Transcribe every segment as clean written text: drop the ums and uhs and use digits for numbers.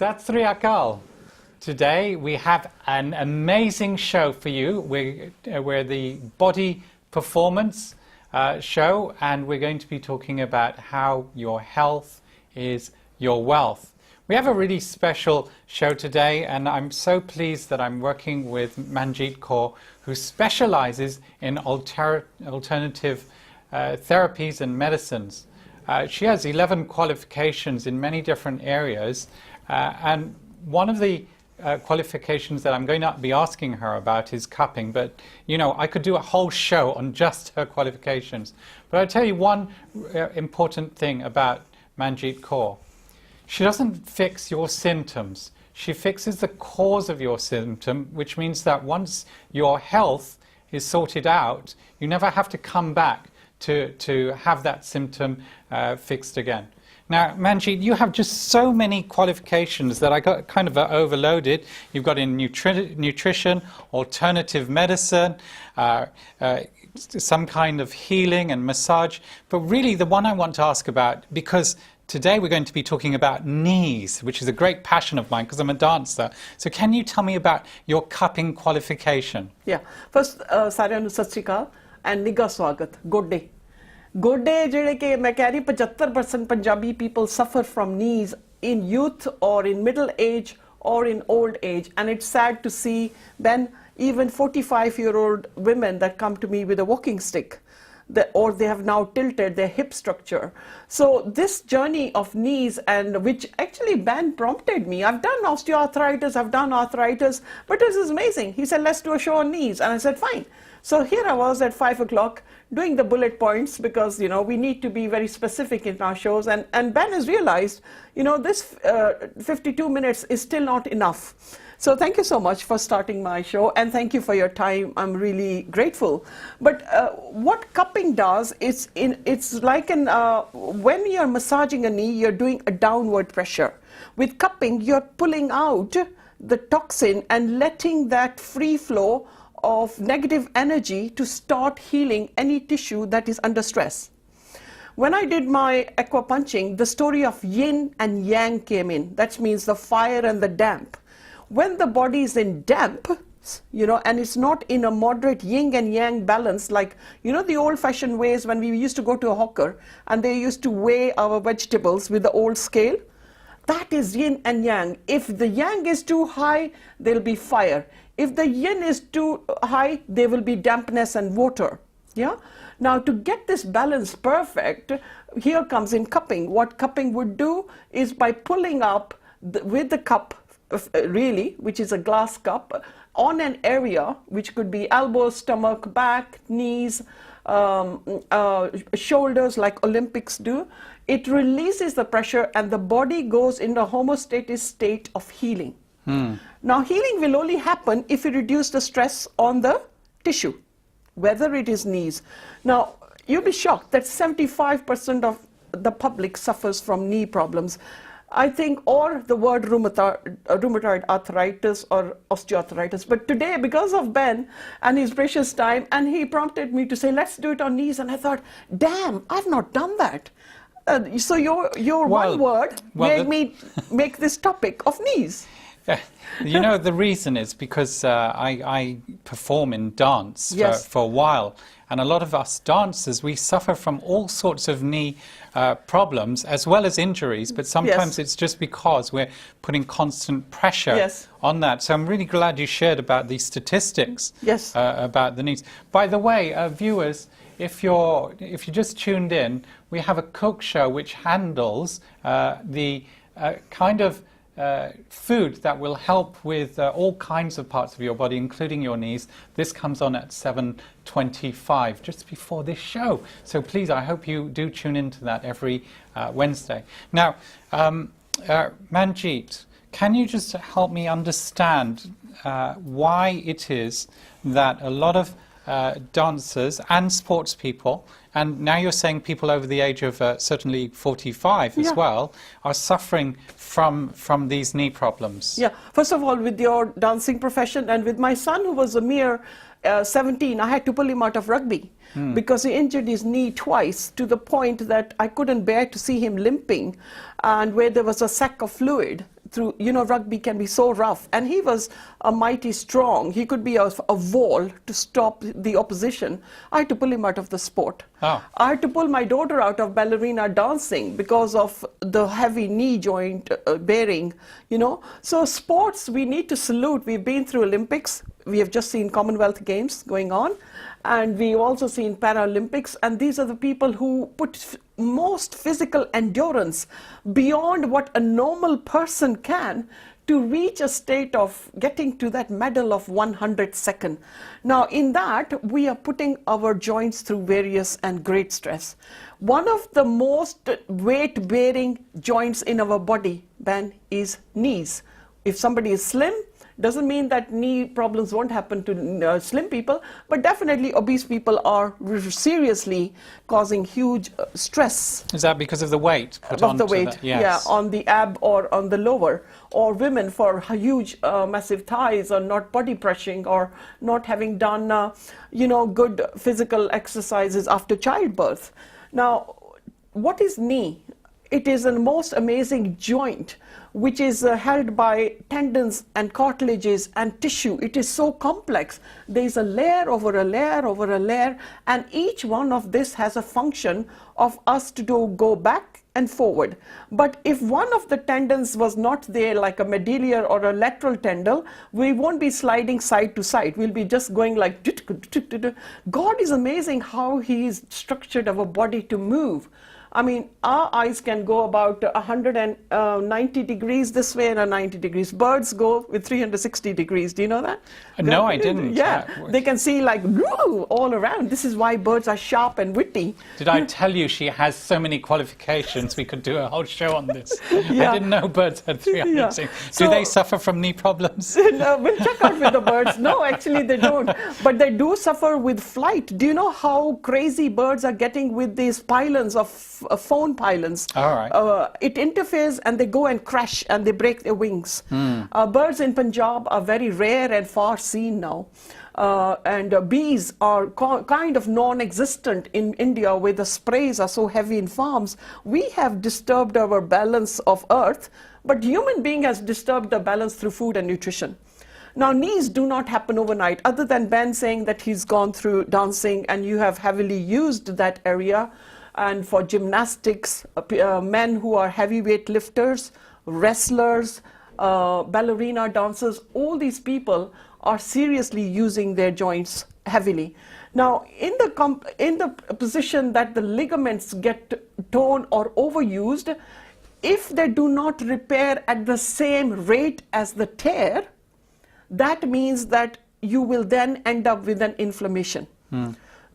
Sat Sri Akal. Today we have an amazing show for you. We're the body performance show, and we're going to be talking about how your health is your wealth. We have a really special show today, and I'm so pleased that I'm working with Manjeet Kaur, who specializes in alternative therapies and medicines. She has 11 qualifications in many different areas, and one of the qualifications that I'm going to be asking her about is cupping, but you know, I could do a whole show on just her qualifications. But I'll tell you one important thing about Manjeet Kaur. She doesn't fix your symptoms. She fixes the cause of your symptom, which means that once your health is sorted out, you never have to come back to have that symptom fixed again. Now, Manjeet, you have just so many qualifications that I got kind of overloaded. You've got in nutrition, alternative medicine, some kind of healing and massage. But really, the one I want to ask about, because today we're going to be talking about knees, which is a great passion of mine because I'm a dancer. So can you tell me about your cupping qualification? Yeah. First, साਰਿਆਂ ਨੂੰ ਸਤਿ ਸ਼੍ਰੀ ਅਕਾਲ and ਨਿੱਘਾ ਸਵਾਗਤ. Good day. ਗੋਡੇ ਜਿਹੜੇ ਕਿ ਮੈਂ ਕਹਿ ਰਹੀ 75% Punjabi people suffer from knees in youth or in middle age or in old age, and it's sad to see then even 45-year-old women that come to me with a walking stick, or they have now tilted their hip structure. So this journey of knees, and which actually Ben prompted me. I've done osteoarthritis, I've done arthritis, but this is amazing. He said, let's do a show on knees, and I said, fine. So here I was at 5 o'clock doing the bullet points, because you know we need to be very specific in our shows, and Ben has realized, you know, this 52 minutes is still not enough. So thank you so much for starting my show, and thank you for your time. I'm really grateful. But what cupping does is, it's like when you're massaging a knee, you're doing a downward pressure. With cupping, you're pulling out the toxin and letting that free flow of negative energy to start healing any tissue that is under stress. When I did my acupuncture, the story of yin and yang came in. That means the fire and the damp. When the body is in damp, you know, and it's not in a moderate yin and yang balance, like, you know, the old-fashioned ways when we used to go to a hawker and they used to weigh our vegetables with the old scale. That is yin and yang. If the yang is too high, there'll be fire. If the yin is too high, there will be dampness and water. Yeah. Now, to get this balance perfect, here comes in cupping. What cupping would do is by pulling up with the cup, really, which is a glass cup, on an area which could be elbows, stomach, back, knees, shoulders, like Olympics do. It releases the pressure and the body goes in a homeostatic state of healing. Now, healing will only happen if you reduce the stress on the tissue, whether it is knees. Now, you'll be shocked that 75% of the public suffers from knee problems. I think, or the word rheumatoid arthritis or osteoarthritis. But today, because of Ben and his precious time, and he prompted me to say, let's do it on knees. And I thought, damn, I've not done that. So your one word made me make this topic of knees. You know, the reason is because I perform in dance for a while, and a lot of us dancers, we suffer from all sorts of knee problems as well as injuries, but sometimes it's just because we're putting constant pressure on that. So I'm really glad you shared about these statistics about the knees. By the way, viewers, if you just tuned in, we have a cook show which handles the kind of food that will help with all kinds of parts of your body, including your knees. This comes on at 7:25, just before this show. So please, I hope you do tune into that every Wednesday. Now, Manjeet, can you just help me understand why it is that a lot of dancers and sports people, and now you're saying people over the age of certainly 45 as well, are suffering from these knee problems? Yeah, first of all, with your dancing profession and with my son, who was a mere 17, I had to pull him out of rugby because he injured his knee twice, to the point that I couldn't bear to see him limping, and where there was a sack of fluid through, rugby can be so rough. And he was a mighty strong. He could be a wall to stop the opposition. I had to pull him out of the sport. Oh. I had to pull my daughter out of ballerina dancing because of the heavy knee joint bearing, So sports, we need to salute. We've been through Olympics. We have just seen Commonwealth Games going on. And we've also seen Paralympics. And these are the people who put most physical endurance beyond what a normal person can to reach a state of getting to that medal of 100 second. Now, in that, we are putting our joints through various and great stress. One of the most weight-bearing joints in our body, Ben, is knees. If somebody is slim, doesn't mean that knee problems won't happen to slim people, but definitely obese people are seriously causing huge stress. Is that because of the weight put Of the onto weight, Yes. yeah, on the ab or on the lower. Or women for huge, massive thighs or not body pressing or not having done, good physical exercises after childbirth. Now, what is knee? It is the most amazing joint which is held by tendons and cartilages and tissue. It is so complex. There is a layer over a layer over a layer, and each one of this has a function of us to go back and forward. But if one of the tendons was not there, like a medullary or a lateral tendon, we won't be sliding side to side. We'll be just going like... God is amazing how He's structured our body to move. I mean, our eyes can go about 190 degrees this way and 90 degrees. Birds go with 360 degrees. Do you know that? No, I didn't. Yeah, they can see like all around. This is why birds are sharp and witty. Did I tell you she has so many qualifications? We could do a whole show on this. Yeah. I didn't know birds had 360. Yeah. Do they suffer from knee problems? No, we'll check out with the birds. No, actually they don't. But they do suffer with flight. Do you know how crazy birds are getting with these pylons of phone pylons? All right. It interferes and they go and crash and they break their wings. Birds in Punjab are very rare and far seen now. And bees are kind of non-existent in India, where the sprays are so heavy in farms. We have disturbed our balance of earth, but human being has disturbed the balance through food and nutrition. Now, knees do not happen overnight, other than Ben saying that he's gone through dancing and you have heavily used that area. And for gymnastics, men who are heavyweight lifters, wrestlers, ballerina dancers, all these people are seriously using their joints heavily. Now, in the position that the ligaments get torn or overused, if they do not repair at the same rate as the tear, that means that you will then end up with an inflammation.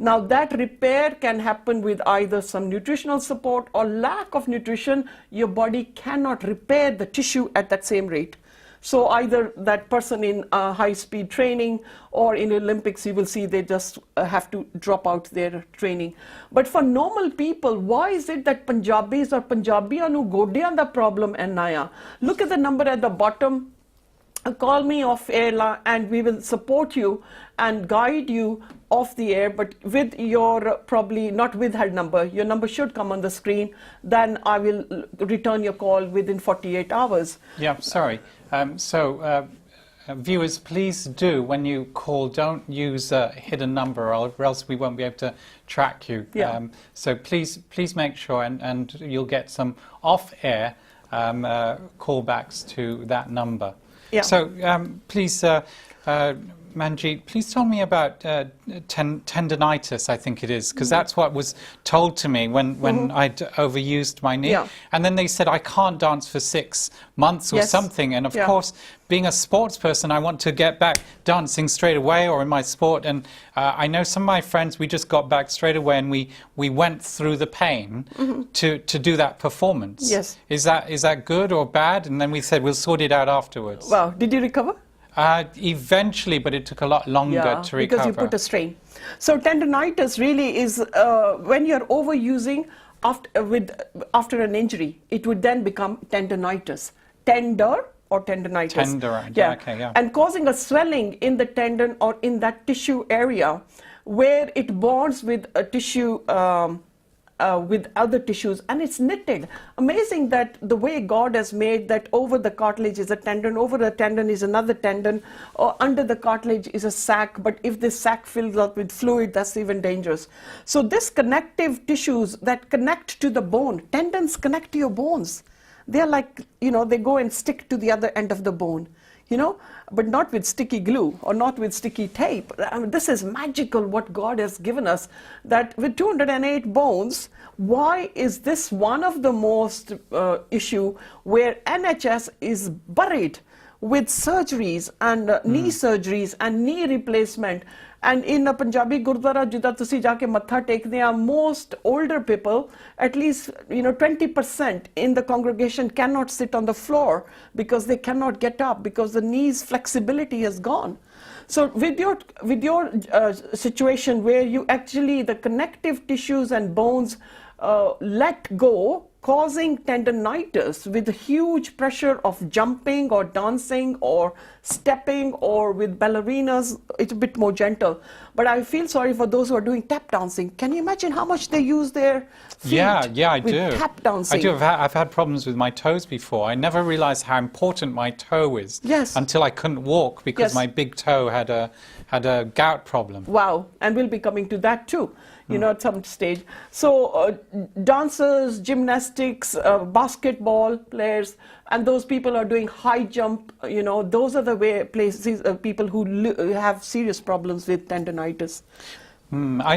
Now, that repair can happen with either some nutritional support or lack of nutrition. Your body cannot repair the tissue at that same rate. So either that person in high-speed training or in Olympics, you will see they just have to drop out their training. But for normal people, why is it that Punjabis or Punjabiyan nu godiyan da problem enna? Look at the number at the bottom. Call me off air and we will support you and guide you off the air, but with your, probably not with her number, your number should come on the screen, then I will return your call within 48 hours. Yeah, sorry. Viewers, please do, when you call, don't use a hidden number or else we won't be able to track you. Yeah. So please make sure, and you'll get some off-air callbacks to that number. Yeah. So please, Manjeet, please tell me about tendinitis, I think it is, because that's what was told to me when I'd overused my knee. Yeah. And then they said I can't dance for 6 months or Yes. something. And of Yeah. course, being a sports person, I want to get back dancing straight away or in my sport. And I know some of my friends, we just got back straight away and we went through the pain to do that performance. Yes. Is that good or bad? And then we said we'll sort it out afterwards. Wow, did you recover? Eventually, but it took a lot longer to recover. Because you put a strain. So tendinitis really is when you're overusing after an injury, it would then become tendinitis. Tender or tendinitis. Tender, yeah. Okay, yeah. And causing a swelling in the tendon or in that tissue area where it bonds with a tissue with other tissues, and it's knitted. Amazing that the way God has made that over the cartilage is a tendon, over the tendon is another tendon, or under the cartilage is a sac, but if this sac fills up with fluid, that's even dangerous. So this connective tissues that connect to the bone, tendons connect to your bones. They're like, they go and stick to the other end of the bone. But not with sticky glue or not with sticky tape. I mean, this is magical what God has given us, that with 208 bones, why is this one of the most issue where NHS is buried with surgeries and knee surgeries and knee replacement? And in a Punjabi Gurdwara, jida tusi jaake matha tekde are most older people, at least 20% in the congregation cannot sit on the floor because they cannot get up because the knees flexibility has gone. So with your situation where you actually the connective tissues and bones let go, causing tendonitis with huge pressure of jumping or dancing or stepping, or with ballerinas, it's a bit more gentle. But I feel sorry for those who are doing tap dancing. Can you imagine how much they use their feet? Yeah, I with do. Tap dancing. I do. I've had problems with my toes before. I never realized how important my toe is. Yes. Until I couldn't walk because Yes. my big toe had a gout problem. Wow, and we'll be coming to that too, at some stage. So dancers, gymnastics, basketball players, and those people are doing high jump, those are the places, people who have serious problems with tendonitis. I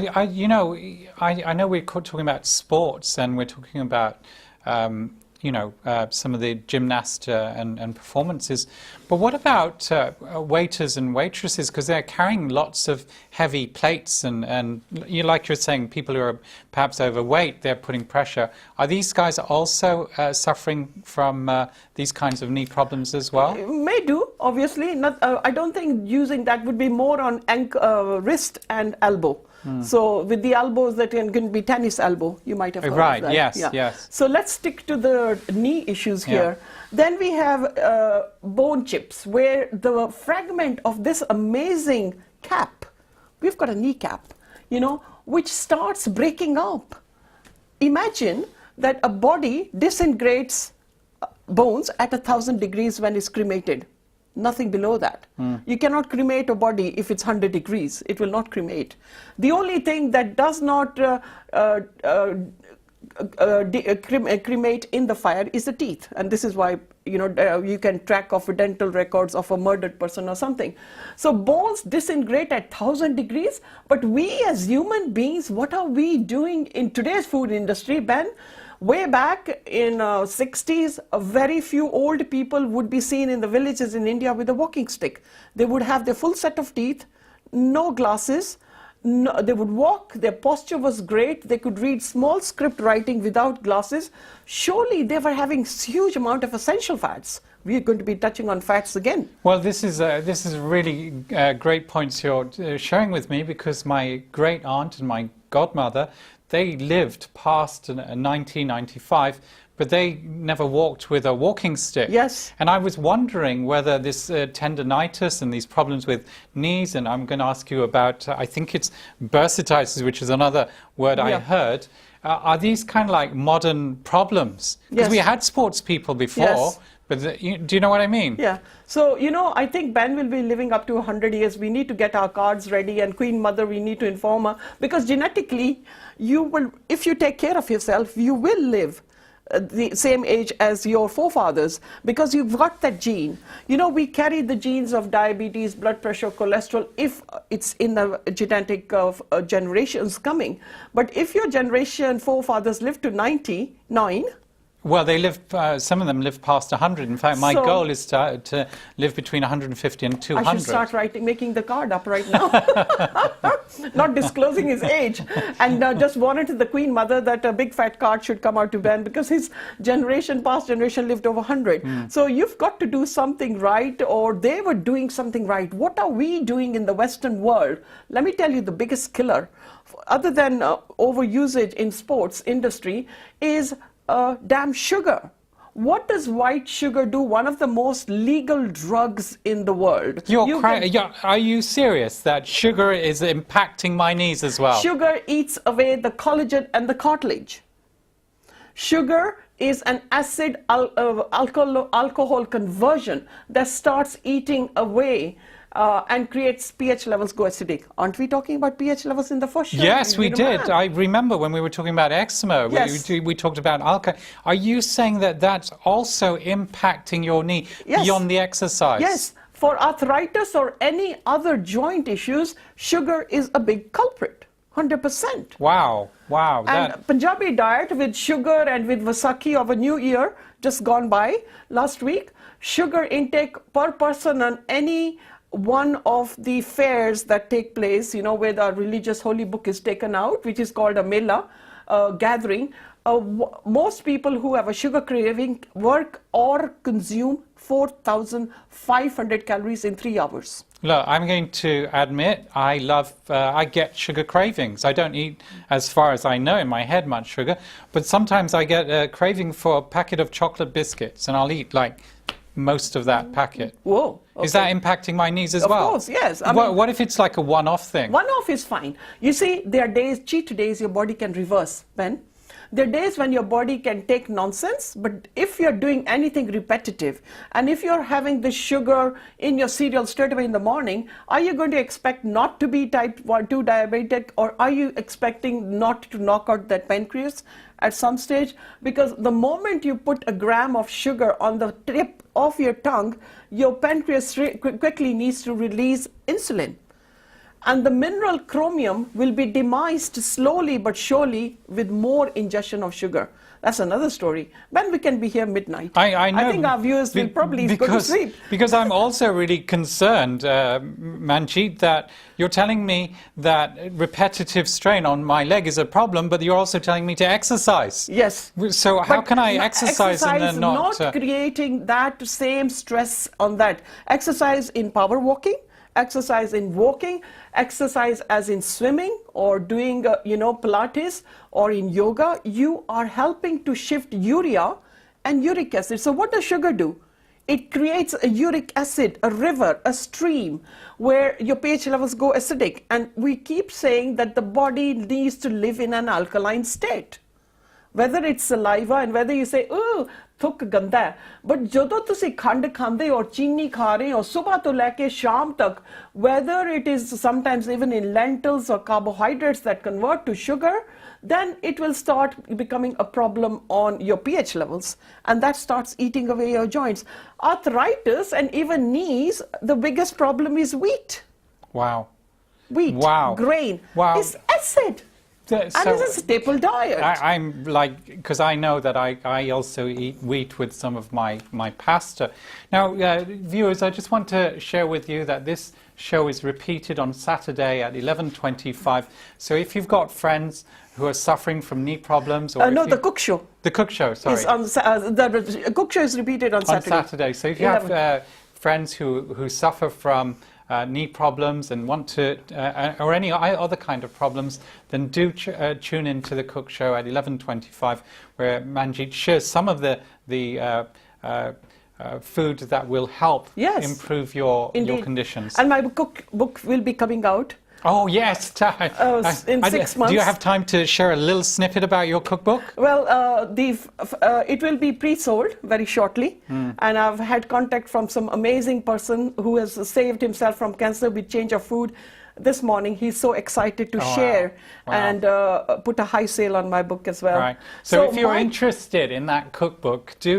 know we're talking about sports and we're talking about some of the gymnast and performances. But what about waiters and waitresses? Because they're carrying lots of heavy plates and like you're saying, people who are perhaps overweight, they're putting pressure. Are these guys also suffering from these kinds of knee problems as well? May do, obviously. Not, I don't think using that would be more on wrist and elbow. So with the elbows, that can be tennis elbow. You might have heard right, of that. yes, Yeah. yes. So let's stick to the knee issues here. Then we have bone chips, where the fragment of this amazing cap, we've got a kneecap, which starts breaking up. Imagine that a body disintegrates bones at 1,000 degrees when it's cremated. Nothing below that. You cannot cremate a body if it's 100 degrees. It will not cremate. The only thing that does not cremate in the fire is the teeth. And this is why you can track of dental records of a murdered person or something. So bones disintegrate at 1,000 degrees. But we as human beings, what are we doing in today's food industry, Ben? Way back in 60s, very few old people would be seen in the villages in India with a walking stick. They would have their full set of teeth, no glasses. No, they would walk, their posture was great, they could read small script writing without glasses. Surely they were having huge amount of essential fats. We are going to be touching on fats again. Well, this is really great points you're sharing with me, because my great aunt and my godmother, they lived past 1995, but they never walked with a walking stick. Yes. And I was wondering whether this tendonitis and these problems with knees, and I'm going to ask you about, I think it's bursitis, which is another word I heard. Are these kind of like modern problems? Because we had sports people before. Yes. But do you know what I mean? Yeah. So, I think Ben will be living up to 100 years. We need to get our cards ready, and Queen Mother, we need to inform her. Because genetically, if you take care of yourself, you will live the same age as your forefathers, because you've got that gene. We carry the genes of diabetes, blood pressure, cholesterol, if it's in the genetic of generations coming. But if your generation forefathers lived to 99, well, they live. Some of them live past 100. In fact, my goal is to live between 150 and 200. I should start making the card up right now. Not disclosing his age. And just warning to the Queen Mother that a big fat card should come out to Ben, because his past generation lived over 100. So you've got to do something right, or they were doing something right. What are we doing in the Western world? Let me tell you, the biggest killer, other than overusage in sports industry, is damn sugar. What does white sugar do? One of the most legal drugs in the world. Are you serious that sugar is impacting my knees as well? Sugar eats away the collagen and the cartilage. Sugar is an acid alcohol conversion that starts eating away and creates pH levels go acidic. Aren't we talking about pH levels in the first show? Yes, we did. I remember when we were talking about eczema, Yes. we talked about alkaline. Are you saying that that's also impacting your knee Yes. beyond the exercise? Yes. For arthritis or any other joint issues, sugar is a big culprit. 100%. Wow, wow. And Punjabi diet with sugar and with Vaisakhi of a new year just gone by last week, sugar intake per person on any one of the fairs that take place, you know, where the religious holy book is taken out, which is called a mela gathering, most people who have a sugar craving work or consume 4,500 calories in 3 hours. Look, I'm going to admit I get sugar cravings. I don't eat, as far as I know in my head, much sugar, but sometimes I get a craving for a packet of chocolate biscuits and I'll eat like most of that packet. Whoa. Okay. Is that impacting my knees as well? Of course, yes. What if it's like a one-off thing? One-off is fine. You see, there are days, cheat days, your body can reverse, Ben. There are days when your body can take nonsense, but if you're doing anything repetitive, and if you're having the sugar in your cereal straight away in the morning, are you going to expect not to be type 2 diabetic, or are you expecting not to knock out that pancreas at some stage? Because the moment you put a gram of sugar on the tip of your tongue, your pancreas quickly needs to release insulin. And the mineral chromium will be demised slowly but surely with more ingestion of sugar. That's another story. When we can be here midnight. I know. I think our viewers will probably go to sleep. Because I'm also really concerned, Manjeet, that you're telling me that repetitive strain on my leg is a problem, but you're also telling me to exercise. Yes. So how can I exercise and then not... creating that same stress on that. Exercise in power walking, exercise in walking, exercise as in swimming or doing Pilates or in yoga, you are helping to shift urea and uric acid. So what does sugar do? It creates a uric acid, a river, a stream where your pH levels go acidic, and we keep saying that the body needs to live in an alkaline state. Whether it's saliva and whether you say, oh, thuk ganda hai. But ਜਦੋਂ ਤੁਸੀਂ ਖੰਡ ਖਾਂਦੇ ਹੋ ਚੀਨੀ ਖਾ ਰਹੇ ਹੋ ਸਵੇਰ ਤੋਂ ਲੈ ਕੇ ਸ਼ਾਮ ਤੱਕ, whether it is sometimes even in lentils or carbohydrates that convert to sugar, then it will start becoming a problem on your pH levels, and that starts eating away your joints. Arthritis and even knees, the biggest problem is wheat. Wow. Wheat, wow. grain, wow. is acid. And it's a staple diet. I'm like, because I know that I also eat wheat with some of my pasta. Now, viewers, I just want to share with you that this show is repeated on Saturday at 11:25. So if you've got friends who are suffering from knee problems, or no, the cook show. The cook show, sorry. Is on, the cook show is repeated on Saturday. On Saturday. So if you have friends who suffer from knee problems and want to, or any other kind of problems, then do tune in to the Cook Show at 11:25, where Manjeet shares some of the food that will help improve your conditions. And my book will be coming out. Oh yes, in 6 months. Do you have time to share a little snippet about your cookbook? Well, it will be pre-sold very shortly, and I've had contact from some amazing person who has saved himself from cancer with change of food. This morning, he's so excited to share and put a high sale on my book as well. Right. So if you're interested in that cookbook, do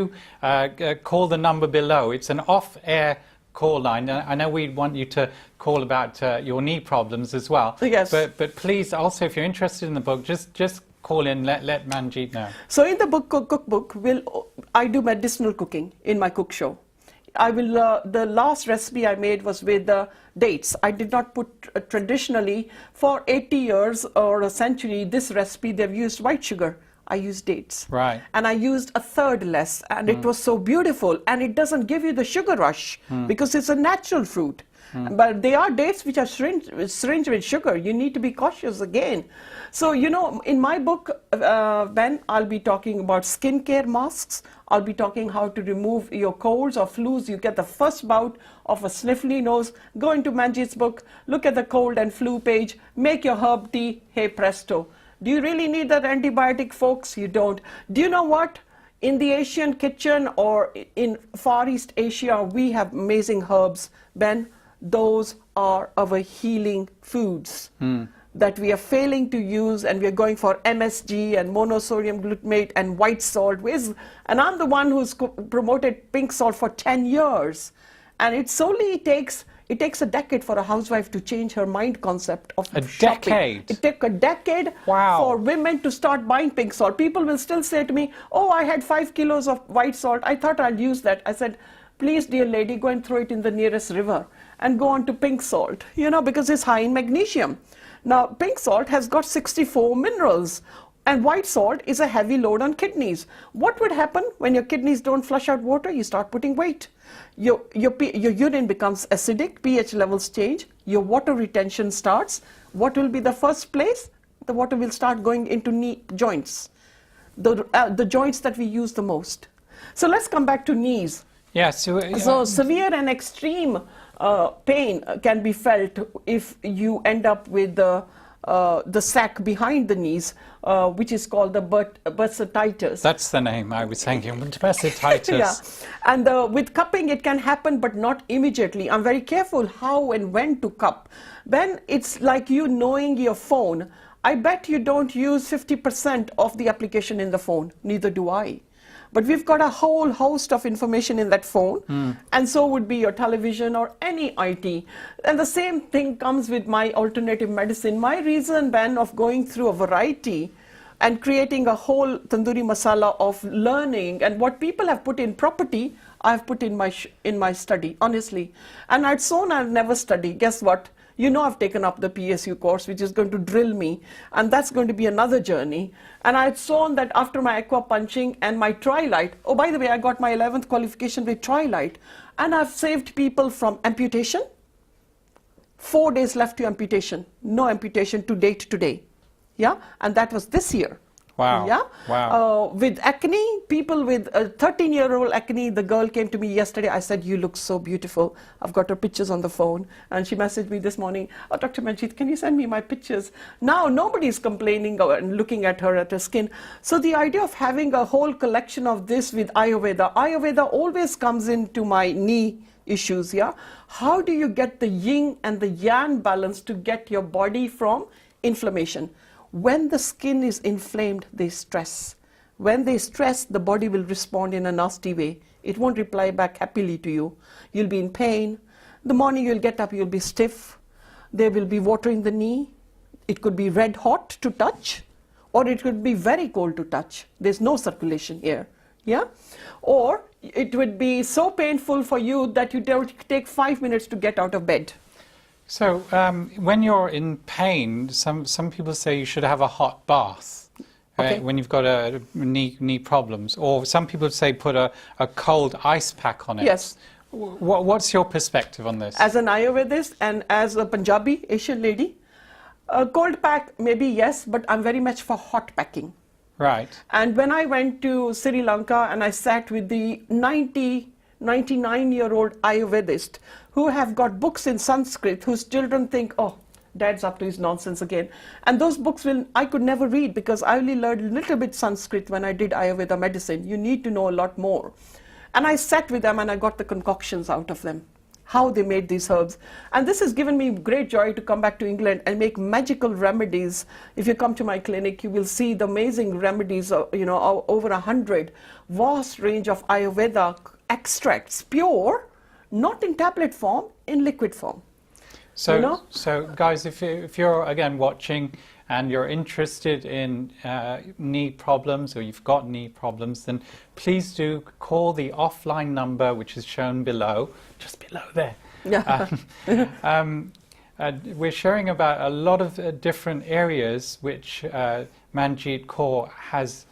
call the number below. It's an off-air call line. I know we want you to call about your knee problems as well. Yes. But please, also, if you're interested in the book, just call in. Let Manjeet know. So in the cookbook, I do medicinal cooking in my cook show. I will. The last recipe I made was with dates. I did not put traditionally for 80 years or a century this recipe they've used white sugar. I used dates. Right. And I used a third less, and it was so beautiful. And it doesn't give you the sugar rush because it's a natural fruit. But they are dates which are syringed with sugar. You need to be cautious again. So, you know, in my book, Ben, I'll be talking about skincare masks. I'll be talking how to remove your colds or flus. You get the first bout of a sniffly nose. Go into Manjeet's book, look at the cold and flu page, make your herb tea, hey presto. Do you really need that antibiotic, folks? You don't. Do you know what? In the Asian kitchen or in Far East Asia, we have amazing herbs, Ben. Those are our healing foods that we are failing to use, and we are going for MSG and monosodium glutamate and white salt. And I'm the one who's promoted pink salt for 10 years. And it takes a decade for a housewife to change her mind concept of shopping. Decade? It took a decade for women to start buying pink salt. People will still say to me, oh, I had 5 kilos of white salt. I thought I'll use that. I said, please, dear lady, go and throw it in the nearest river and go on to pink salt, you know, because it's high in magnesium. Now, pink salt has got 64 minerals, and white salt is a heavy load on kidneys. What would happen when your kidneys don't flush out water? You start putting weight. Your urine becomes acidic, pH levels change, your water retention starts. What will be the first place? The water will start going into knee joints, the joints that we use the most. So let's come back to knees. Yeah, so severe and extreme pain can be felt if you end up with the sac behind the knees, which is called the bursitis. That's the name I was thinking, bursitis. Yeah, and with cupping it can happen, but not immediately. I'm very careful how and when to cup. When it's like you knowing your phone, I bet you don't use 50% of the application in the phone. Neither do I. But we've got a whole host of information in that phone, and so would be your television or any IT. And the same thing comes with my alternative medicine. My reason, Ben, of going through a variety and creating a whole tandoori masala of learning, and what people have put in property, I've put in my study, honestly. And I'd sworn I'd never study. Guess what? You know, I've taken up the PSU course, which is going to drill me, and that's going to be another journey. And I had shown that after my aqua punching and my tri-light, oh, by the way, I got my 11th qualification with tri-light, and I've saved people from amputation. 4 days left to amputation. No amputation to date today. Yeah, and that was this year. Wow. Yeah. Wow. With acne, people with a 13-year-old acne, the girl came to me yesterday. I said, you look so beautiful. I've got her pictures on the phone. And she messaged me this morning, oh, Dr. Manjeet, can you send me my pictures? Now, nobody's complaining and looking at her skin. So the idea of having a whole collection of this with Ayurveda always comes into my knee issues, yeah? How do you get the yin and the yang balance to get your body from inflammation? When the skin is inflamed, they stress. When they stress, the body will respond in a nasty way. It won't reply back happily to you. You'll be in pain. The morning you'll get up, you'll be stiff. There will be water in the knee. It could be red hot to touch, or it could be very cold to touch. There's no circulation here. Yeah? Or it would be so painful for you that you don't take 5 minutes to get out of bed. So when you're in pain, some people say you should have a hot bath when you've got knee problems, or some people say put a cold ice pack on it. Yes. What's your perspective on this? As an Ayurvedist and as a Punjabi Asian lady, a cold pack maybe yes, but I'm very much for hot packing. Right. And when I went to Sri Lanka and I sat with the 99-year-old Ayurvedist who have got books in Sanskrit, whose children think, oh, dad's up to his nonsense again. And those books I could never read because I only learned a little bit Sanskrit when I did Ayurveda medicine. You need to know a lot more. And I sat with them and I got the concoctions out of them, how they made these herbs. And this has given me great joy to come back to England and make magical remedies. If you come to my clinic, you will see the amazing remedies, over 100, vast range of Ayurveda extracts, pure, not in tablet form, in liquid form. So, so guys, if you're again watching and you're interested in knee problems, or you've got knee problems, then please do call the offline number which is shown below, just below there. Yeah. We're sharing about a lot of different areas which Manjeet Kaur has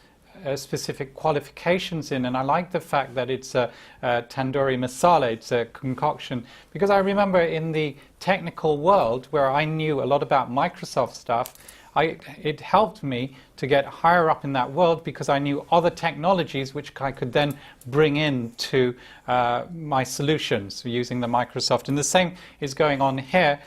specific qualifications in, and I like the fact that it's a tandoori masala, it's a concoction, because I remember in the technical world where I knew a lot about Microsoft stuff, it helped me to get higher up in that world because I knew other technologies which I could then bring into my solutions using the Microsoft. And the same is going on here.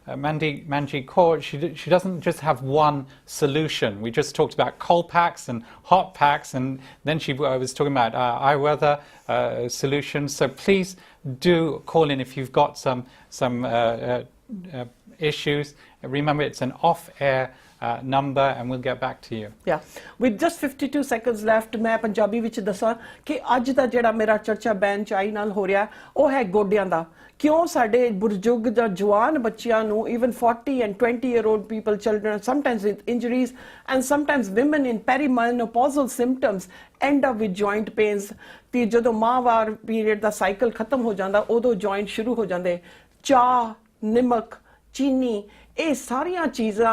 Manji Kaur, she doesn't just have one solution. We just talked about cold packs and hot packs, and then I was talking about iWeather solutions. So please do call in if you've got some issues. Remember, it's an off-air number, and we'll get back to you. Yeah, with just 52 seconds left, मैं पंजाबी विच दसां कि अज दा जेड़ा मेरा चर्चा ban चाई नाल हो रहा ਉਹ है गोडियां दा क्यों साडे बुजुर्ग ਜਾਂ जवान बच्चियां ਨੂੰ even 40 and 20-year-old people, children, sometimes with injuries and sometimes women in perimenopausal symptoms end up with joint pains. ਤੇ ਜਦੋਂ ਮਾਹਵਾਰ ਪੀਰੀਅਡ ਦਾ ਸਾਈਕਲ ਖਤਮ ਹੋ ਜਾਂਦਾ ਉਦੋਂ ਜੁਆਇੰਟ ਸ਼ੁਰੂ ਹੋ ਜਾਂਦੇ ਚਾਹ ਨਿਮਕ चीनी ये सारिया चीज़ा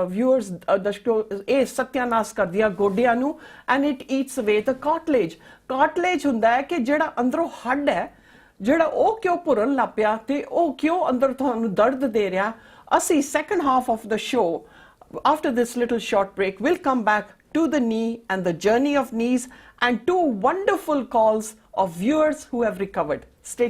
व्यूअर्स दर्शकों ये सत्यानाश कर दिया गोडियां नू and it eats away the cartilage हुंदा है कि जेड़ा अंदरों हड्ड है जेड़ा ओ क्यों भुरन लग पिया ते ओ क्यों अंदर तुहानू दर्द दे रहा असी second half of the show after this little short break will come back to the knee and the journey of knees and two wonderful calls of viewers who have recovered. Stay